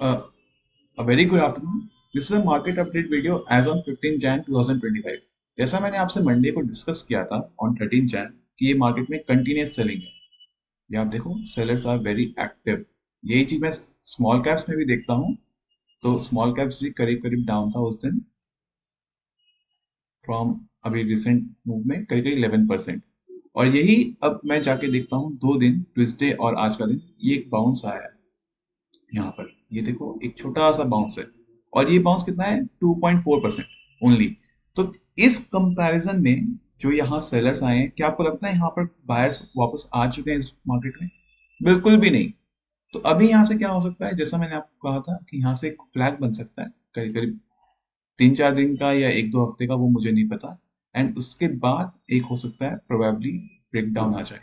Uh, a very good afternoon. This is a market update video as on 15 Jan 2025. जैसा मैंने आपसे Monday को discuss किया था ऑन 13 Jan कि ये मार्केट में कंटिन्यूस सेलिंग है। ये आप देखो सेलर्स आर वेरी एक्टिव। यही चीज मैं स्मॉल कैप्स में भी देखता हूँ। तो स्मॉल कैप्स भी करीब करीब डाउन था उस दिन फ्रॉम अभी रिसेंट मूव में करीब करीब 11%। और यही अब मैं जाके देखता हूँ 2 दिन ट्यूसडे और आज का दिन ये एक बाउंस आया है यहाँ पर। ये देखो एक छोटा सा बाउंस है और ये बाउंस कितना है 2.4% ओनली। तो इस कंपैरिजन में जो यहाँ सेलर्स आए हैं क्या आपको लगता है यहाँ पर बायर्स वापस आ चुके हैं इस मार्केट में? बिल्कुल भी नहीं। तो अभी यहाँ से क्या हो सकता है जैसा मैंने आपको कहा था कि यहाँ से एक फ्लैग बन सकता है करीब करीब 3-4 दिन का या 1-2 हफ्ते का, वो मुझे नहीं पता। एंड उसके बाद एक हो सकता है प्रोबेबली ब्रेक डाउन आ जाए,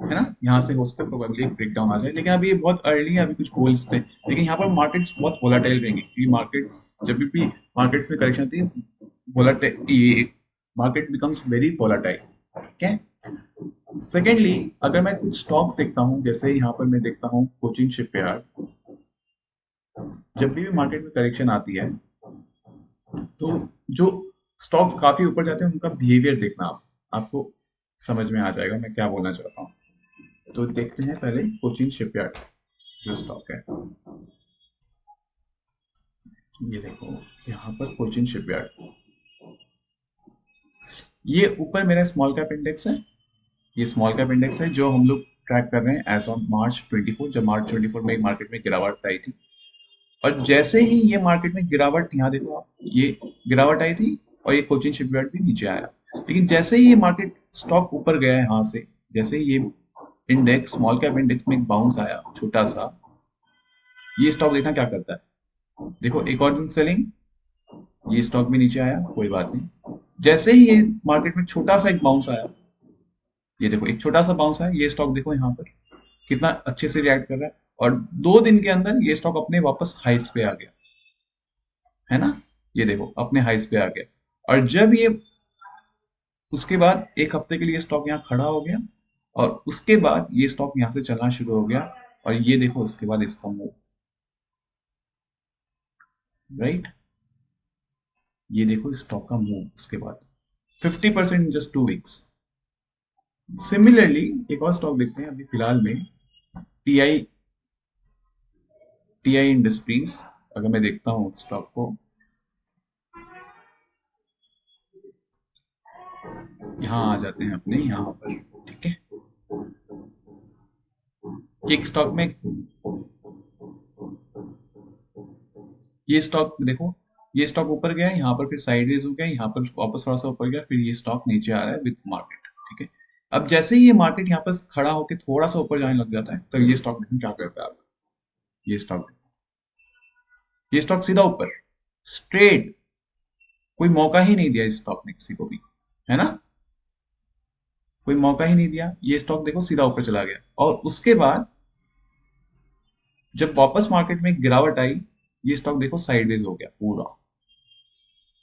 है ना। यहाँ से हो सकता है प्रोबेबली एक ब्रेकडाउन आ जाए, लेकिन अभी ये बहुत अर्ली है, अभी कुछ बोल सकते हैं। लेकिन यहाँ पर मार्केट्स बहुत वोलाटाइल रहेंगे क्योंकि मार्केट्स जब भी मार्केट्स में करेक्शन आती है वोलाटाइल, ये मार्केट बिकम्स वेरी वोलाटाइल। ठीक है। सेकेंडली अगर मैं कुछ स्टॉक्स देखता हूँ जैसे यहाँ पर मैं देखता हूँ कोचिन शिपयार्ड। जब भी मार्केट में करेक्शन आती है तो जो स्टॉक्स काफी ऊपर जाते हैं उनका बिहेवियर देखना आप, आपको समझ में आ जाएगा मैं क्या बोलना चाहता हूँ। तो देखते हैं पहले कोचिन शिपयार्ड जो स्टॉक है। ये देखो यहाँ पर कोचिन शिपयार्ड, ये ऊपर मेरा स्मॉल कैप इंडेक्स है। ये स्मॉल कैप इंडेक्स है जो हम लोग ट्रैक कर रहे हैं एज ऑन मार्च 24, जब मार्च 24 में मार्केट में गिरावट आई थी। और जैसे ही ये मार्केट में गिरावट, यहाँ देखो आप, ये गिरावट आई थी और ये कोचिन शिपयार्ड भी नीचे आया। लेकिन जैसे ही ये मार्केट स्टॉक ऊपर गया है यहाँ से, जैसे ही ये इंडेक्स स्मॉल कैप इंडेक्स में एक बाउंस आया छोटा सा, ये स्टॉक देखना क्या करता है। देखो एक और दिन सेलिंग, ये स्टॉक भी नीचे आया, कोई बात नहीं। जैसे ही ये मार्केट में छोटा सा एक बाउंस आया, ये देखो एक छोटा सा बाउंस आया, ये स्टॉक देखो यहाँ पर कितना अच्छे से रिएक्ट कर रहा है। और 2 दिन के अंदर ये स्टॉक अपने वापस हाइस पे आ गया, है ना। ये देखो अपने हाइस पे आ गया। और जब ये उसके बाद एक हफ्ते के लिए स्टॉक यहाँ खड़ा हो गया और उसके बाद ये स्टॉक यहाँ से चलना शुरू हो गया। और ये देखो उसके बाद इसका मूव, राइट। ये देखो इस स्टॉक का मूव उसके बाद 50% इन जस्ट 2 वीक्स। सिमिलरली एक और स्टॉक देखते हैं अभी फिलहाल में, टीआई, टीआई इंडस्ट्रीज। अगर मैं देखता हूँ स्टॉक को, यहाँ आ जाते हैं अपने यहाँ पर, ठीक है। एक स्टॉक में, ये स्टॉक देखो, ये स्टॉक ऊपर गया, यहाँ पर फिर साइडवेज हो गया, यहाँ पर वापस थोड़ा सा ऊपर गया, फिर ये स्टॉक नीचे आ रहा है विद मार्केट, ठीक है। अब जैसे ही ये मार्केट यहाँ पर खड़ा होकर थोड़ा सा ऊपर जाने लग जाता है तो ये स्टॉक देखो क्या करता है आपका। ये स्टॉक, ये स्टॉक सीधा ऊपर स्ट्रेट, कोई मौका ही नहीं दिया इस स्टॉक ने किसी को भी, है ना। कोई मौका ही नहीं दिया, ये स्टॉक देखो सीधा ऊपर चला गया। और उसके बाद जब वापस मार्केट में गिरावट आई, ये स्टॉक देखो साइडवेज हो गया, पूरा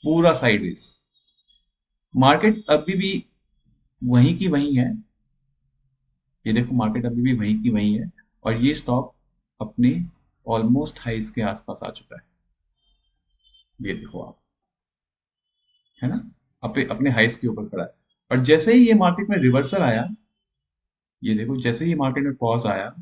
पूरा साइडवेज। मार्केट अभी भी वहीं की वहीं है। ये देखो मार्केट अभी भी वहीं की वहीं है और ये स्टॉक अपने ऑलमोस्ट हाइस के आसपास आ चुका है। ये देखो आप, है ना, अपने अपने हाइस के ऊपर खड़ा है। और जैसे ही ये मार्केट में रिवर्सल आया, ये देखो जैसे ही मार्केट में पॉज आया,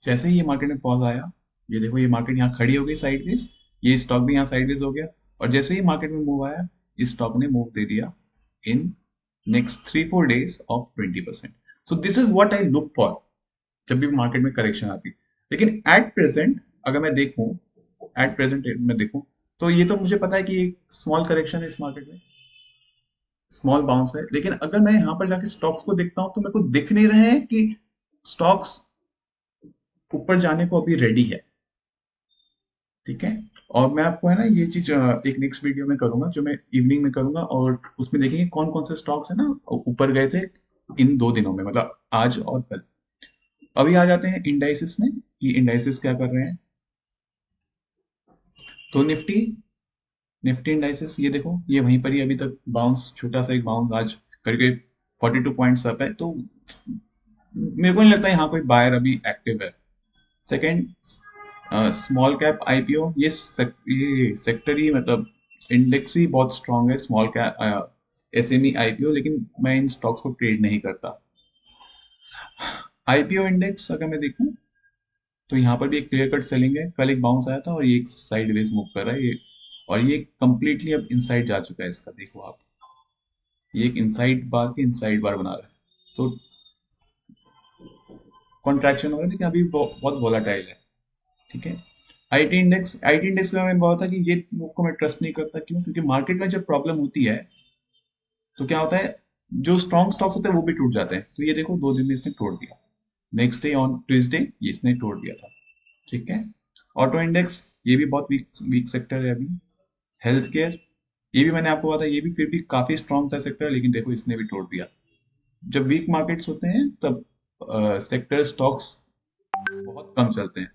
जैसे ही ये मार्केट में पॉज आया, ये देखो ये मार्केट यहाँ खड़ी हो गई साइडवेज, ये स्टॉक भी यहाँ साइडवेज हो गया। और जैसे ही मार्केट में मूव आया, इस स्टॉक ने मूव दे दिया in next 3-4 days of 20%। So this is what I look for जब भी मार्केट में करेक्शन आती है। लेकिन एट प्रेजेंट अगर मैं देखूं, एट प्रेजेंट मैं देखूं, तो ये तो मुझे पता है कि एक स्मॉल करेक्शन है इस मार्केट में, स्मॉल बाउंस है। लेकिन अगर मैं यहाँ पर जाके स्टॉक्स को देखता हूँ तो मेरे को दिख नहीं रहे हैं कि स्टॉक्स ऊपर जाने को अभी रेडी है, ठीक है। और मैं आपको है ना ये चीज एक नेक्स्ट वीडियो में करूंगा जो मैं इवनिंग में करूंगा, और उसमें देखेंगे कौन कौन से स्टॉक्स है ना ऊपर गए थे इन 2 दिनों में, मतलब आज और कल। अभी आ जाते हैं इंडाइसिस में कि इंडाइसिस क्या कर रहे हैं। तो निफ्टी, निफ्टी इंडाइसिस ये देखो ये वहीं पर ही अभी तक बाउंस, छोटा सा एक बाउंस आज करके 42 पॉइंट्स अप है, तो मेरे को नहीं लगता यहाँ कोई बायर अभी एक्टिव है। सेकंड, स्मॉल कैप आईपीओ, ये सेक्टर ही मतलब इंडेक्स ही बहुत स्ट्रांग है स्मॉल कैप एसएमई आईपीओ, लेकिन मैं इन स्टॉक्स को ट्रेड नहीं करता। आईपीओ इंडेक्स अगर मैं देखूं तो यहाँ पर भी एक क्लियर कट सेलिंग है, कल एक बाउंस आया था और ये एक साइडवेज मूव कर रहा है ये, और ये कंप्लीटली अब इनसाइड जा चुका है इसका, देखो आप, ये एक इनसाइड बार के इनसाइड बार बना रहा है, तो कॉन्ट्रैक्शन हो रहा है, लेकिन अभी बहुत वोलाटाइल है। ठीक है। आईटी इंडेक्स का मैं बहुत था कि ये मूव को मैं ट्रस्ट नहीं करता, क्यों? क्योंकि मार्केट में जब प्रॉब्लम होती है तो क्या होता है, जो स्ट्रॉन्ग स्टॉक्स होते हैं वो भी टूट जाते हैं, तो ये देखो 2 दिन में इसने तोड़ दिया, नेक्स्ट डे ऑन ट्यूजडे ये इसने तोड़ दिया था। ठीक है। ऑटो इंडेक्स, ये भी बहुत वीक वीक सेक्टर है अभी। हेल्थ केयर, ये भी मैंने आपको बताया, ये भी फिर भी काफी स्ट्रॉन्ग था सेक्टर, लेकिन देखो इसने भी तोड़ दिया। जब वीक मार्केट्स होते हैं तब सेक्टर स्टॉक्स बहुत कम चलते हैं।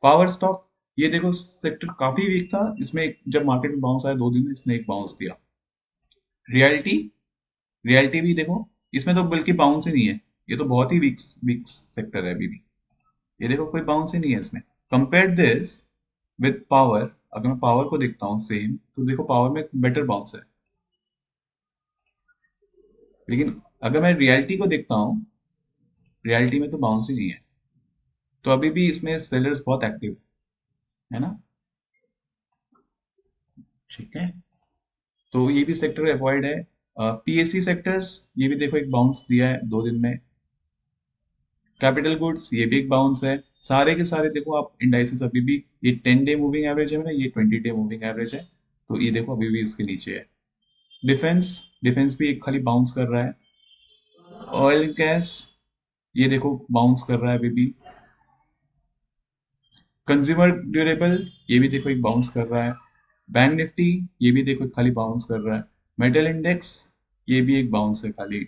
पावर स्टॉक, ये देखो सेक्टर काफी वीक था, इसमें जब मार्केट में बाउंस आया 2 दिन में इसने एक बाउंस दिया। रियलिटी, रियलिटी भी देखो, इसमें तो बल्कि बाउंस ही नहीं है, ये तो बहुत ही वीक वीक सेक्टर है अभी भी, ये देखो कोई बाउंस ही नहीं है इसमें। कंपेयर दिस विद पावर, अगर मैं पावर को देखता हूँ सेम, तो देखो पावर में बेटर बाउंस है, लेकिन अगर मैं रियलिटी को देखता हूँ, रियलिटी में तो बाउंस ही नहीं है, तो अभी भी इसमें सेलर्स बहुत एक्टिव है ना। ठीक है। तो ये भी सेक्टर अवॉइड है। पीएससी सेक्टर्स, ये भी देखो एक बाउंस दिया है 2 दिन में। कैपिटल गुड्स, ये भी एक बाउंस है। सारे के सारे देखो आप इंडाइसेस अभी भी, ये 10 डे मूविंग एवरेज है ना, ये 20 डे मूविंग एवरेज है, तो ये देखो अभी भी इसके नीचे है। डिफेंस, डिफेंस भी एक खाली बाउंस कर रहा है। ऑयल एंड गैस, ये देखो बाउंस कर रहा है अभी भी। कंज्यूमर ड्यूरेबल, ये भी देखो एक बाउंस कर रहा है। बैंक निफ्टी, ये भी देखो खाली बाउंस कर रहा है। मेटल इंडेक्स, ये भी एक बाउंस है खाली।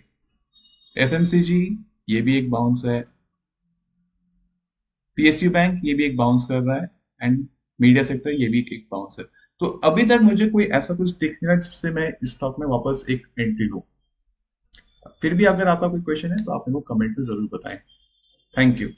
एफएमसीजी, ये भी एक बाउंस है। पीएसयू बैंक, ये भी एक बाउंस कर रहा है। एंड मीडिया सेक्टर, ये भी एक बाउंस है। तो अभी तक मुझे कोई ऐसा कुछ दिख नहीं रहा जिससे मैं स्टॉक में वापस एक एंट्री लूं। फिर भी अगर आपका कोई क्वेश्चन है तो आप मेरे को कमेंट में जरूर बताएं। Thank you.